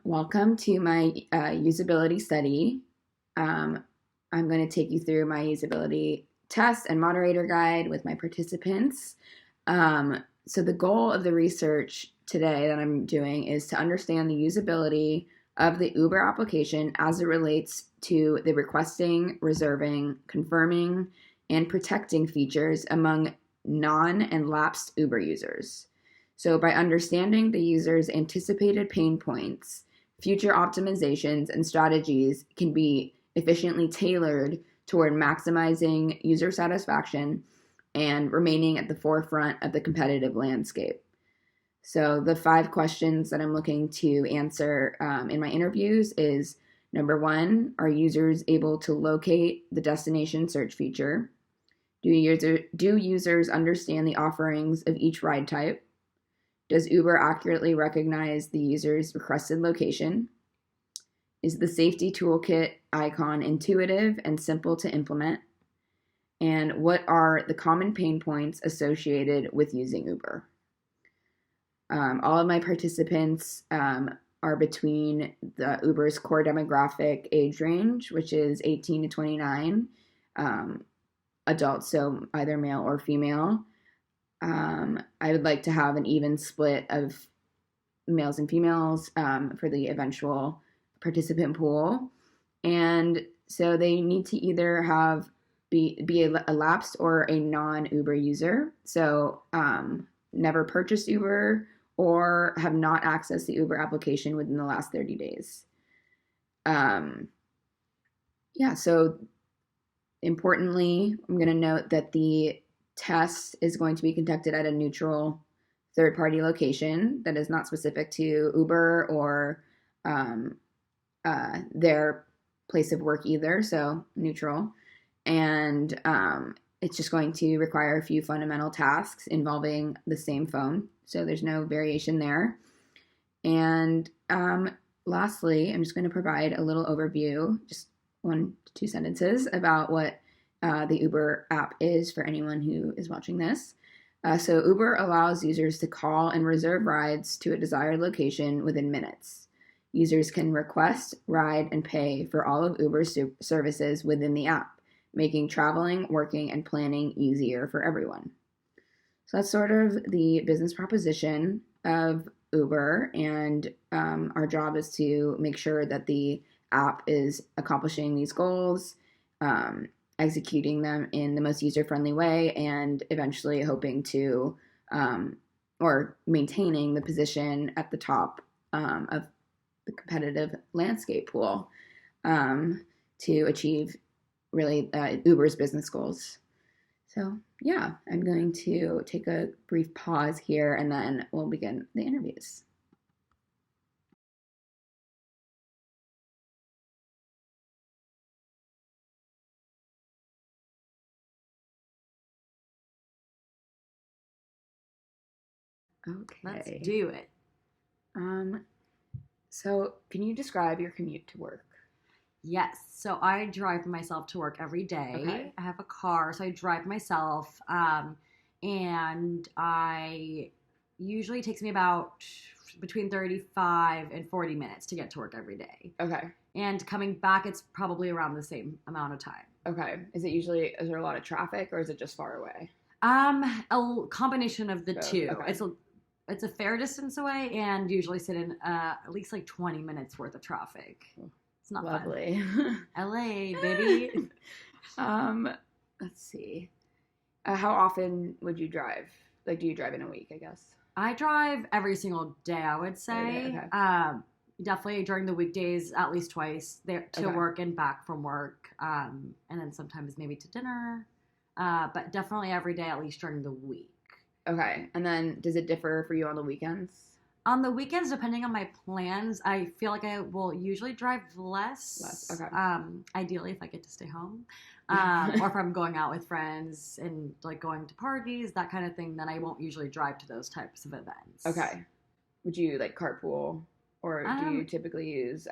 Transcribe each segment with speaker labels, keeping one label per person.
Speaker 1: Welcome to my usability study. Um, I'm going to take you through my usability test and moderator guide with my participants. So the goal of the research today that I'm doing is to understand the usability of the Uber application as it relates to the requesting, reserving, confirming, and protecting features among non and lapsed Uber users. So by understanding the user's anticipated pain points, future optimizations and strategies can be efficiently tailored toward maximizing user satisfaction and remaining at the forefront of the competitive landscape. So the 5 questions that I'm looking to answer in my interviews is number 1, are users able to locate the destination search feature? Do users understand the offerings of each ride type? Does Uber accurately recognize the user's requested location? Is the safety toolkit icon intuitive and simple to implement? And what are the common pain points associated with using Uber? All of my participants are between the Uber's core demographic age range, which is 18 to 29, adults, so either male or female. I would like to have an even split of males and females for the eventual participant pool. And so they need to either be a lapsed or a non-Uber user. So never purchased Uber or have not accessed the Uber application within the last 30 days. So importantly, I'm going to note that the test is going to be conducted at a neutral third-party location that is not specific to Uber or their place of work either, so neutral. And it's just going to require a few fundamental tasks involving the same phone, so there's no variation there. And lastly, I'm just going to provide a little overview, just 1 to 2 sentences about what the Uber app is for anyone who is watching this. So Uber allows users to call and reserve rides to a desired location within minutes. Users can request, ride, and pay for all of Uber's services within the app, making traveling, working, and planning easier for everyone. So that's sort of the business proposition of Uber, and our job is to make sure that the app is accomplishing these goals, executing them in the most user-friendly way, and eventually hoping to or maintaining the position at the top of the competitive landscape pool to achieve really Uber's business goals. So yeah, I'm going to take a brief pause here and then we'll begin the interviews. Okay.
Speaker 2: Let's do it.
Speaker 1: So can you describe your commute to work?
Speaker 2: Yes. So I drive myself to work every day.
Speaker 1: Okay.
Speaker 2: I have a car, so I drive myself. And I usually takes me about between 35 and 40 minutes to get to work every day.
Speaker 1: Okay.
Speaker 2: And coming back, it's probably around the same amount of time.
Speaker 1: Okay. Is there a lot of traffic or is it just far away?
Speaker 2: A combination of the
Speaker 1: Both.
Speaker 2: two.
Speaker 1: Okay.
Speaker 2: It's a fair distance away and usually sit in at least like 20 minutes worth of traffic. It's not
Speaker 1: lovely.
Speaker 2: Fun. LA, baby.
Speaker 1: Let's see. How often would you drive? Like, do you drive in a week, I guess?
Speaker 2: I drive every single day, I would say.
Speaker 1: Okay.
Speaker 2: Definitely during the weekdays, at least twice there to
Speaker 1: Okay.
Speaker 2: work and back from work. And then sometimes maybe to dinner. But definitely every day, at least during the week.
Speaker 1: Okay. And then does it differ for you on the weekends?
Speaker 2: On the weekends, depending on my plans, I feel like I will usually drive less.
Speaker 1: Okay.
Speaker 2: Ideally, if I get to stay home. Or if I'm going out with friends and like going to parties, that kind of thing, then I won't usually drive to those types of events.
Speaker 1: Okay. Would you like carpool or do you typically use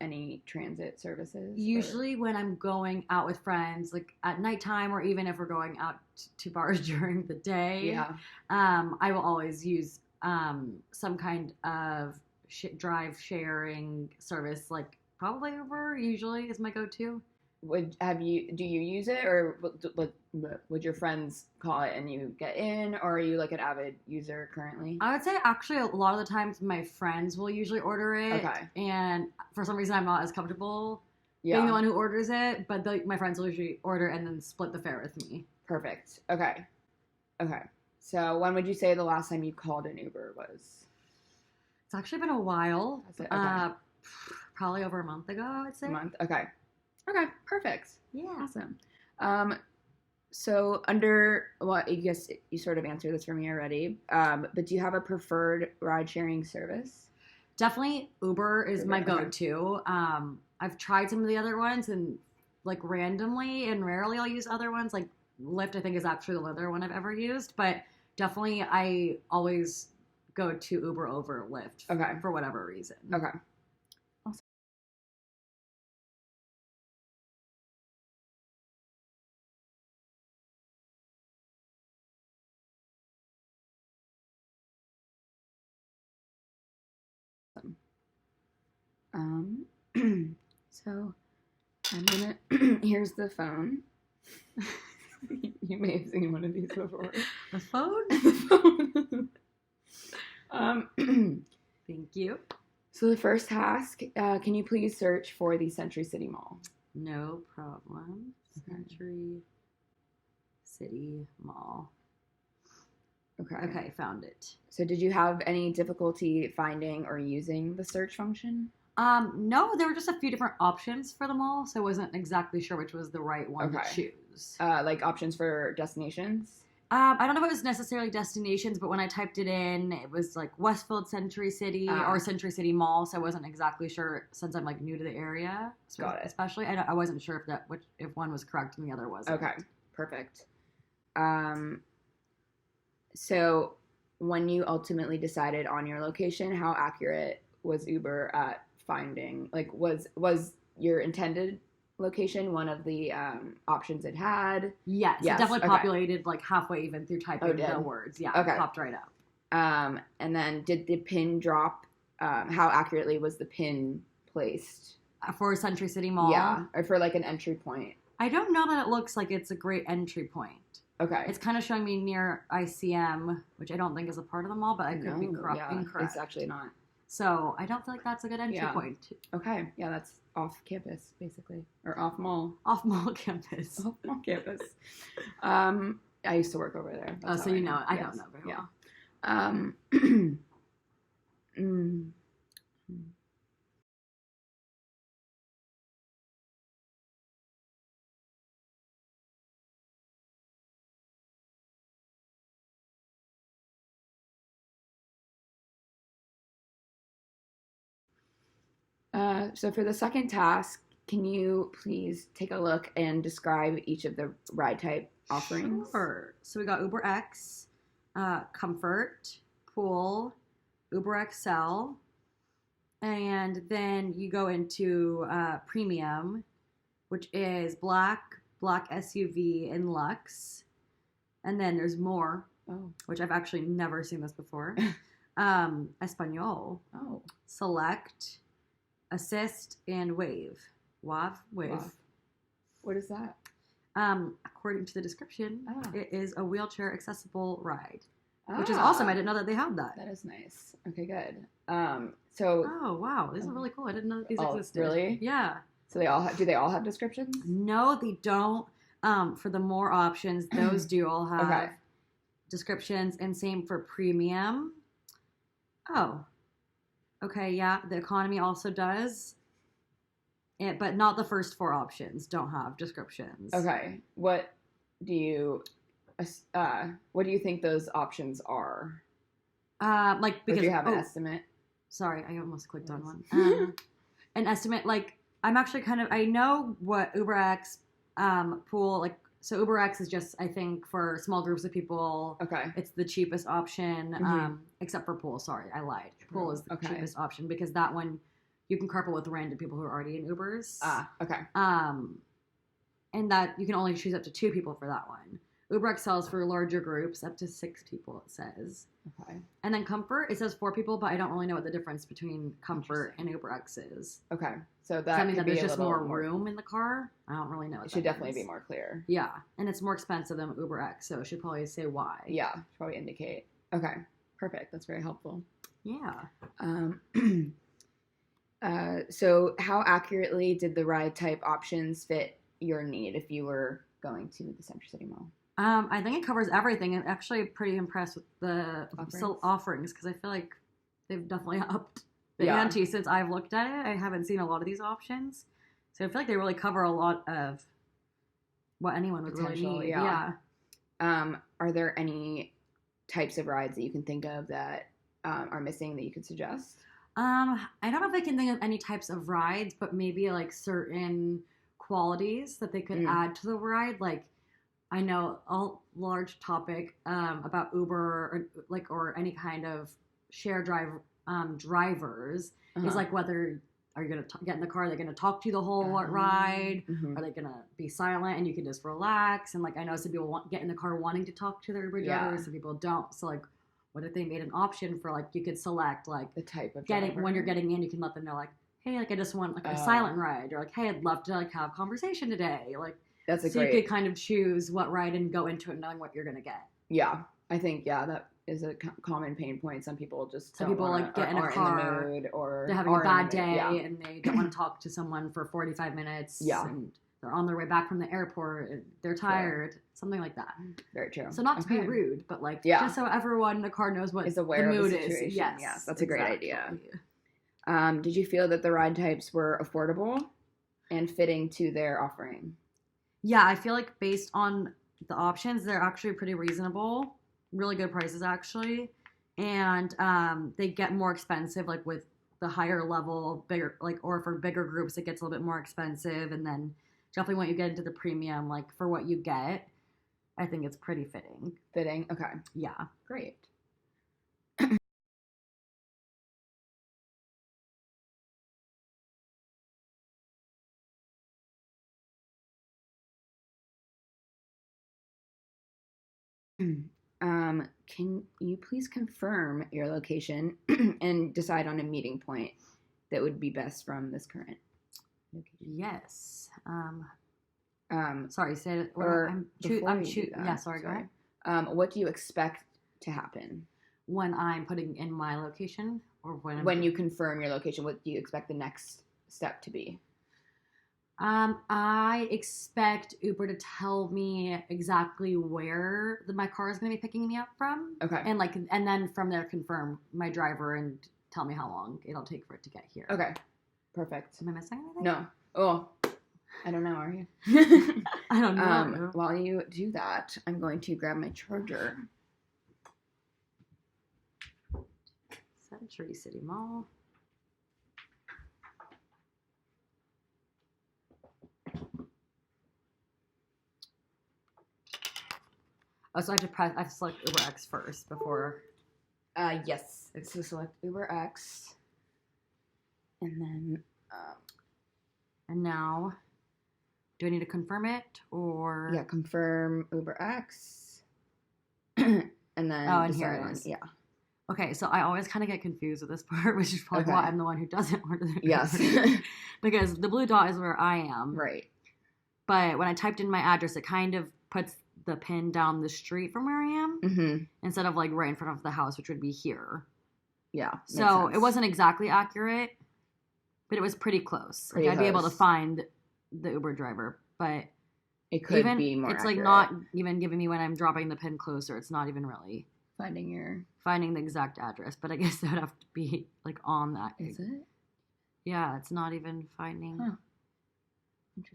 Speaker 1: any transit services?
Speaker 2: Usually when I'm going out with friends, like at nighttime or even if we're going out to bars during the day,
Speaker 1: Yeah.
Speaker 2: I will always use some kind of drive sharing service, like probably Uber usually is my go-to.
Speaker 1: Do you use it, or would your friends call it and you get in, or are you like an avid user currently?
Speaker 2: I would say actually a lot of the times my friends will usually order it,
Speaker 1: Okay.
Speaker 2: and for some reason I'm not as comfortable being the
Speaker 1: Yeah.
Speaker 2: one who orders it, but my friends will usually order and then split the fare with me.
Speaker 1: Perfect. Okay. Okay. So when would you say the last time you called an Uber was?
Speaker 2: It's actually been a while.
Speaker 1: That's it. Okay.
Speaker 2: Probably over a month ago, I would say.
Speaker 1: A month. Okay. Okay. Perfect.
Speaker 2: Yeah.
Speaker 1: Awesome. So under, well, I guess you sort of answered this for me already. But do you have a preferred ride sharing service?
Speaker 2: Definitely Uber is my
Speaker 1: Uber, okay.
Speaker 2: go-to. I've tried some of the other ones and like randomly and rarely I'll use other ones. Like Lyft, I think, is actually the other one I've ever used, but definitely I always go to Uber over Lyft
Speaker 1: Okay.
Speaker 2: for whatever reason.
Speaker 1: Okay. Awesome. Um, so I'm gonna, here's the phone. You may have seen one of these before.
Speaker 2: The phone?
Speaker 1: The phone.
Speaker 2: Thank you.
Speaker 1: So the first task, can you please search for the Century City Mall?
Speaker 2: No problem. Century City Mall.
Speaker 1: Okay.
Speaker 2: Okay, found it.
Speaker 1: So did you have any difficulty finding or using the search function?
Speaker 2: No, there were just a few different options for the mall, so I wasn't exactly sure which was the right one to choose.
Speaker 1: Like options for destinations?
Speaker 2: I don't know if it was necessarily destinations, but when I typed it in, it was like Westfield Century City or Century City Mall, so I wasn't exactly sure since I'm like new to the area.
Speaker 1: Got it.
Speaker 2: Especially, I wasn't sure if one was correct and the other wasn't.
Speaker 1: Okay, perfect. So when you ultimately decided on your location, how accurate was Uber at finding? Like, was your intended location one of the options it had?
Speaker 2: Yes, it definitely populated like halfway even through typing the words. Yeah,
Speaker 1: okay.
Speaker 2: It popped right up.
Speaker 1: And then did the pin drop? How accurately was the pin placed?
Speaker 2: For Century City Mall?
Speaker 1: Yeah, or for like an entry point?
Speaker 2: I don't know that it looks like it's a great entry point.
Speaker 1: Okay.
Speaker 2: It's kind of showing me near ICM, which I don't think is a part of the mall, but I could be incorrect.
Speaker 1: It's actually not.
Speaker 2: So I don't feel like that's a good entry point.
Speaker 1: Okay. Yeah, that's off campus, basically. Or off mall.
Speaker 2: Off mall campus.
Speaker 1: Off mall campus. I used to work over there.
Speaker 2: That's so you know it. I don't know very well.
Speaker 1: So for the second task, can you please take a look and describe each of the ride type offerings?
Speaker 2: Sure. So we got Uber X, Comfort, Pool, Uber XL, and then you go into Premium, which is Black SUV, and Lux. And then there's more, which I've actually never seen this before. Espanol, Select, Assist, and Wave. Wave.
Speaker 1: What is that?
Speaker 2: According to the description, it is a wheelchair accessible ride, which is awesome. I didn't know that they had that.
Speaker 1: That is nice. Okay, good.
Speaker 2: Oh wow, this is really cool. I didn't know that these existed.
Speaker 1: Really?
Speaker 2: Yeah.
Speaker 1: So do they all have descriptions?
Speaker 2: No, they don't. For the more options, those do all have descriptions, and same for Premium. Oh. Okay, yeah, the economy also does. But not the first four options don't have descriptions.
Speaker 1: Okay. What do you think those options are?
Speaker 2: Because
Speaker 1: or do you have an estimate?
Speaker 2: Sorry, I almost clicked on one. An estimate, like I'm actually I know what Uber X Pool, like, so Uber X is just, I think, for small groups of people.
Speaker 1: Okay.
Speaker 2: It's the cheapest option, except for Pool. Sorry, I lied. Pool is the cheapest option because that one you can carpool with random people who are already in Ubers.
Speaker 1: Okay.
Speaker 2: And that you can only choose up to 2 people for that one. Uber XL is for larger groups, up to 6 people, it says.
Speaker 1: Okay.
Speaker 2: And then Comfort, it says 4 people, but I don't really know what the difference between Comfort and Uber X is.
Speaker 1: Okay. So
Speaker 2: Does that mean that
Speaker 1: could be
Speaker 2: there's
Speaker 1: a
Speaker 2: just
Speaker 1: little
Speaker 2: more room in the car? I don't really know what
Speaker 1: It
Speaker 2: that
Speaker 1: should definitely
Speaker 2: means.
Speaker 1: be more clear.
Speaker 2: Yeah, and it's more expensive than Uber X, so it should probably say why.
Speaker 1: Yeah, should probably indicate. Okay, perfect. That's very helpful.
Speaker 2: Yeah.
Speaker 1: So how accurately did the ride type options fit your need if you were going to the Century City Mall?
Speaker 2: I think it covers everything. I'm actually pretty impressed with the offerings because I feel like they've definitely upped the ante since I've looked at it. I haven't seen a lot of these options, so I feel like they really cover a lot of what anyone would really need. Yeah.
Speaker 1: Are there any types of rides that you can think of that are missing that you could suggest?
Speaker 2: I don't know if I can think of any types of rides, but maybe like certain qualities that they could add to the ride. Like, I know a large topic about Uber or any kind of share drivers is like whether are you going to get in the car, they're going to talk to you the whole ride, are they going to be silent and you can just relax? And like I know some people get in the car wanting to talk to their Uber drivers, some people don't. So like, what if they made an option for like you could select like
Speaker 1: the type of
Speaker 2: when you're getting in, you can let them know like, hey, like I just want like a silent ride, or like, hey, I'd love to like have conversation today, like.
Speaker 1: That's
Speaker 2: so you could kind of choose what ride and go into it knowing what you're gonna get.
Speaker 1: Yeah, I think that is a common pain point. Some people just
Speaker 2: like get in a car,
Speaker 1: in the mood, or
Speaker 2: they're having a bad day and they don't want to talk to someone for 45 minutes.
Speaker 1: Yeah,
Speaker 2: and they're on their way back from the airport. They're tired, something like that.
Speaker 1: Very true.
Speaker 2: So not to be rude, but like just so everyone in the car knows what
Speaker 1: is aware
Speaker 2: the mood
Speaker 1: of the situation.
Speaker 2: is. Yes,
Speaker 1: that's a great idea. Did you feel that the ride types were affordable and fitting to their offering?
Speaker 2: Yeah, I feel like based on the options, they're actually pretty reasonable. Really good prices, actually. And they get more expensive, like with the higher level, bigger, like, or for bigger groups, it gets a little bit more expensive. And then definitely when you get into the premium, like for what you get, I think it's pretty fitting.
Speaker 1: Fitting? Okay.
Speaker 2: Yeah.
Speaker 1: Great. Can you please confirm your location and decide on a meeting point that would be best from this current location?
Speaker 2: Yes. Sorry, say it. Yeah, sorry, go ahead.
Speaker 1: What do you expect to happen?
Speaker 2: When I'm putting in my location, or
Speaker 1: when you confirm your location, what do you expect the next step to be?
Speaker 2: I expect Uber to tell me exactly where my car is going to be picking me up from.
Speaker 1: Okay.
Speaker 2: And then from there confirm my driver and tell me how long it'll take for it to get here.
Speaker 1: Okay. Perfect.
Speaker 2: Am I missing anything?
Speaker 1: No. Oh, I don't know. Are you?
Speaker 2: I don't know.
Speaker 1: While you do that, I'm going to grab my charger.
Speaker 2: Century City Mall. Oh, so I have to select Uber X first before.
Speaker 1: Yes. It's to select Uber X. And then.
Speaker 2: And now, do I need to confirm it or?
Speaker 1: Yeah, confirm Uber X. And then.
Speaker 2: And here it is.
Speaker 1: Yeah.
Speaker 2: Okay, so I always kind of get confused with this part, which is probably why I'm the one who doesn't order the Uber.
Speaker 1: Yes.
Speaker 2: Because the blue dot is where I am.
Speaker 1: Right.
Speaker 2: But when I typed in my address, it kind of puts the pin down the street from where I am instead of like right in front of the house, which would be here.
Speaker 1: Yeah.
Speaker 2: So it wasn't exactly accurate, but it was pretty close. I'd be able to find the Uber driver, but
Speaker 1: it could be more.
Speaker 2: It's accurate. Like not even giving me when I'm dropping the pin closer. It's not even really finding the exact address. But I guess that would have to be like on that.
Speaker 1: Is it?
Speaker 2: Yeah, it's not even finding.
Speaker 1: Huh.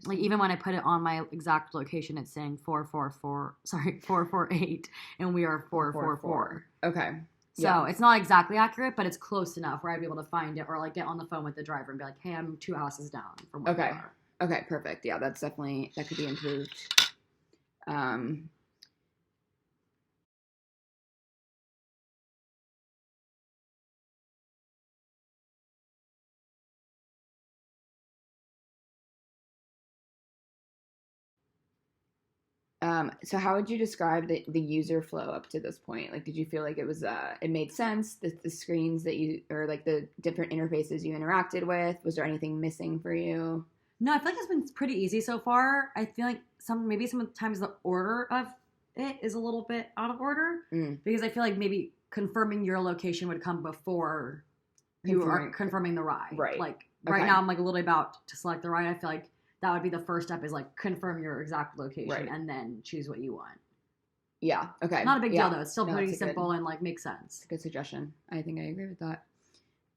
Speaker 2: Like even when I put it on my exact location, it's saying 448, and we are 444.
Speaker 1: Okay.
Speaker 2: So it's not exactly accurate, but it's close enough where I'd be able to find it, or like get on the phone with the driver and be like, "Hey, I'm 2 houses down from where you are."
Speaker 1: Okay, perfect. Yeah, that could be improved. So how would you describe the user flow up to this point? Like, did you feel like it was it made sense? The screens that you or like the different interfaces you interacted with? Was there anything missing for you?
Speaker 2: No, I feel like it's been pretty easy so far. I feel like sometimes the order of it is a little bit out of order
Speaker 1: Mm.
Speaker 2: because I feel like maybe confirming your location would come before you are confirming the ride.
Speaker 1: Right.
Speaker 2: Like
Speaker 1: Okay.
Speaker 2: right now, I'm like literally about to select the ride. I feel like that would be the first step is like confirm your exact location
Speaker 1: Right.
Speaker 2: and then choose what you want.
Speaker 1: Yeah. Okay.
Speaker 2: Not a big
Speaker 1: Yeah.
Speaker 2: deal though. It's still
Speaker 1: No,
Speaker 2: pretty
Speaker 1: it's a
Speaker 2: simple and like makes sense.
Speaker 1: It's a good suggestion. I think I agree with that.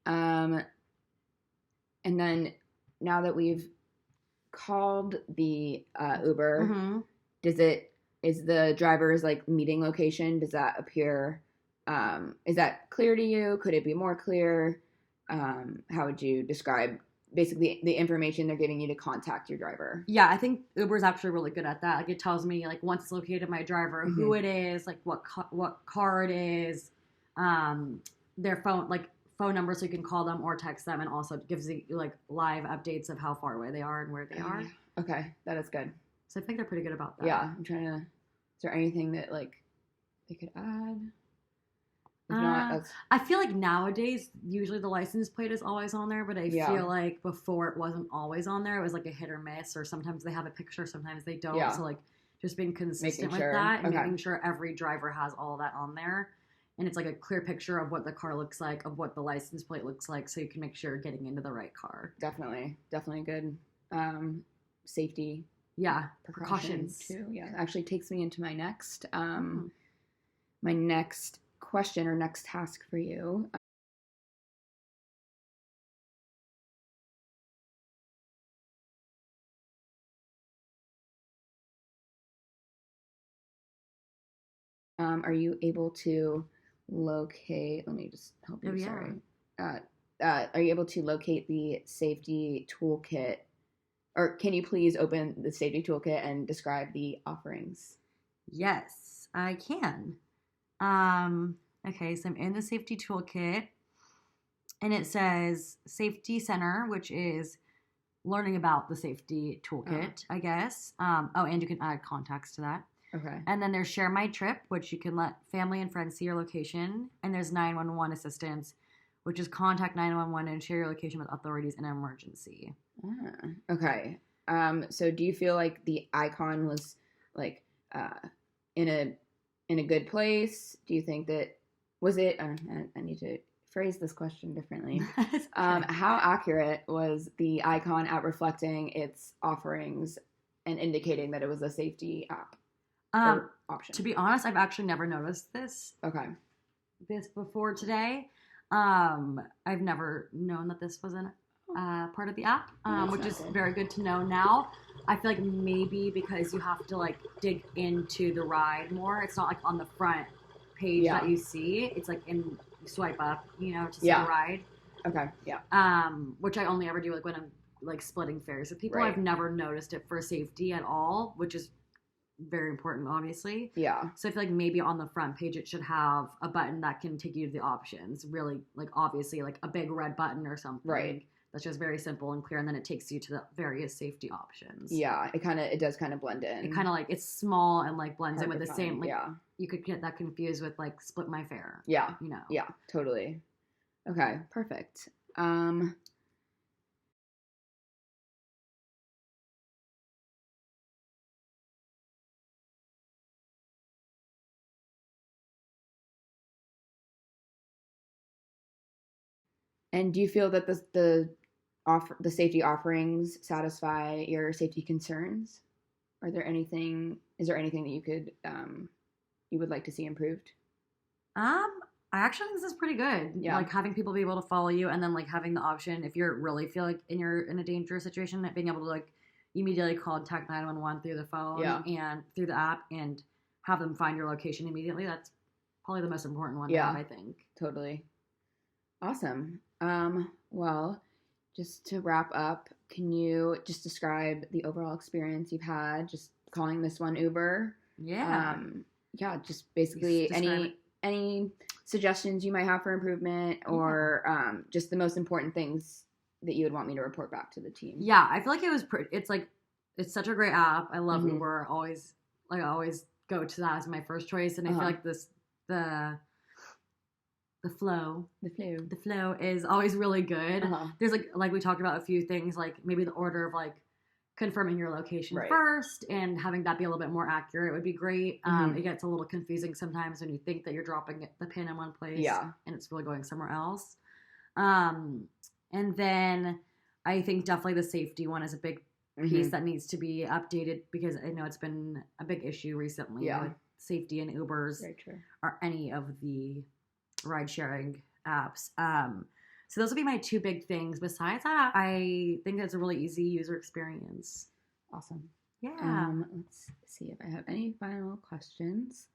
Speaker 1: And then now that we've called the Uber,
Speaker 2: Mm-hmm.
Speaker 1: is the driver's like meeting location, does that appear, is that clear to you? Could it be more clear? How would you describe basically the information they're giving you to contact your driver?
Speaker 2: Yeah, I think Uber is actually really good at that. Like it tells me like once it's located my driver,
Speaker 1: Mm-hmm.
Speaker 2: who it is, like what car it is, their phone number so you can call them or text them, and also gives you like live updates of how far away they are and where they are.
Speaker 1: Okay, that is good.
Speaker 2: So I think they're pretty good about that.
Speaker 1: Yeah, I'm trying to. Is there anything that like they could add? If not,
Speaker 2: I feel like nowadays usually the license plate is always on there, but I feel like before it wasn't always on there. It was like a hit or miss, or sometimes they have a picture, sometimes they don't.
Speaker 1: Yeah.
Speaker 2: So like just being consistent
Speaker 1: Making
Speaker 2: with
Speaker 1: sure.
Speaker 2: that and
Speaker 1: Okay.
Speaker 2: making sure every driver has all that on there. And it's like a clear picture of what the car looks like, of what the license plate looks like, so you can make sure you're getting into the right car.
Speaker 1: Definitely good safety.
Speaker 2: Yeah, precautions
Speaker 1: too. Yeah, it actually takes me into my next my next question or next task for you. Are you able to locate? Let me just help you.
Speaker 2: Oh, yeah.
Speaker 1: Sorry. Are you able to locate the safety toolkit, or can you please open the safety toolkit and describe the offerings?
Speaker 2: Yes, I can. Okay, so I'm in the safety toolkit, and it says Safety Center, which is learning about the safety toolkit, I guess. And you can add contacts to that.
Speaker 1: Okay.
Speaker 2: And then there's Share My Trip, which you can let family and friends see your location. And there's 911 assistance, which is contact 911 and share your location with authorities in an emergency.
Speaker 1: Okay. So do you feel like the icon was like in a good place? Do you think that was it? I need to phrase this question differently.
Speaker 2: Okay.
Speaker 1: How accurate was the icon at reflecting its offerings and indicating that it was a safety app? Option.
Speaker 2: To be honest, I've actually never noticed this before today. I've never known that this was part of the app, which is very good to know now. I feel like maybe because you have to like dig into the ride more. It's not like on the front page that you see. It's like you swipe up, to see the ride.
Speaker 1: Okay. Yeah.
Speaker 2: Which I only ever do like when I'm like splitting fares with people.
Speaker 1: Right.
Speaker 2: I've never noticed it for safety at all, which is very important, obviously.
Speaker 1: Yeah.
Speaker 2: So I feel like maybe on the front page it should have a button that can take you to the options. Really, like obviously, like a big red button or something.
Speaker 1: Right.
Speaker 2: That's just very simple and clear, and then it takes you to the various safety options.
Speaker 1: Yeah. It does kind of blend in.
Speaker 2: It kind of like it's small and like blends
Speaker 1: Hard
Speaker 2: in with the
Speaker 1: find.
Speaker 2: same. Like
Speaker 1: Yeah.
Speaker 2: you could get that confused with like split my fare.
Speaker 1: Yeah.
Speaker 2: Yeah.
Speaker 1: Totally. Okay. Perfect. And do you feel that the safety offerings satisfy your safety concerns? Is there anything that you would like to see improved?
Speaker 2: I actually think this is pretty good.
Speaker 1: Yeah.
Speaker 2: Like having people be able to follow you, and then like having the option if you really feel like you're in a dangerous situation, being able to like immediately contact 911 through the phone and through the app and have them find your location immediately. That's probably the most important one to have, I think.
Speaker 1: Totally. Awesome. Well, just to wrap up, can you just describe the overall experience you've had just calling this one Uber?
Speaker 2: Yeah.
Speaker 1: Just basically any suggestions you might have for improvement, or just the most important things that you would want me to report back to the team.
Speaker 2: Yeah, I feel like it was it's such a great app. I love Uber. Always like I always go to that as my first choice, and I feel like the flow the flow is always really good. There's like we talked about a few things, like maybe the order of like confirming your location first and having that be a little bit more accurate would be great. It gets a little confusing sometimes when you think that you're dropping the pin in one place and it's really going somewhere else. And then I think definitely the safety one is a big piece that needs to be updated, because I know it's been a big issue recently with safety in Ubers or any of the ride sharing apps. So those would be my two big things. Besides that, I think it's a really easy user experience.
Speaker 1: Awesome.
Speaker 2: Yeah.
Speaker 1: Let's see if I have any final questions.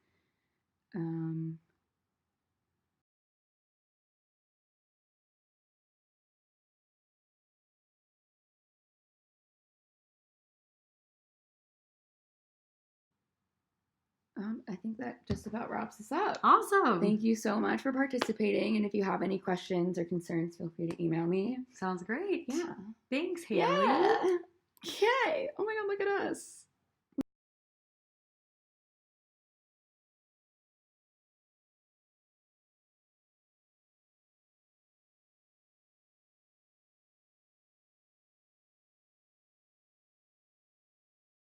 Speaker 1: I think that just about wraps us up.
Speaker 2: Awesome.
Speaker 1: Thank you so much for participating. And if you have any questions or concerns, feel free to email me.
Speaker 2: Sounds great.
Speaker 1: Yeah.
Speaker 2: Thanks, Haley.
Speaker 1: Yeah. Okay. Oh my God, look at us.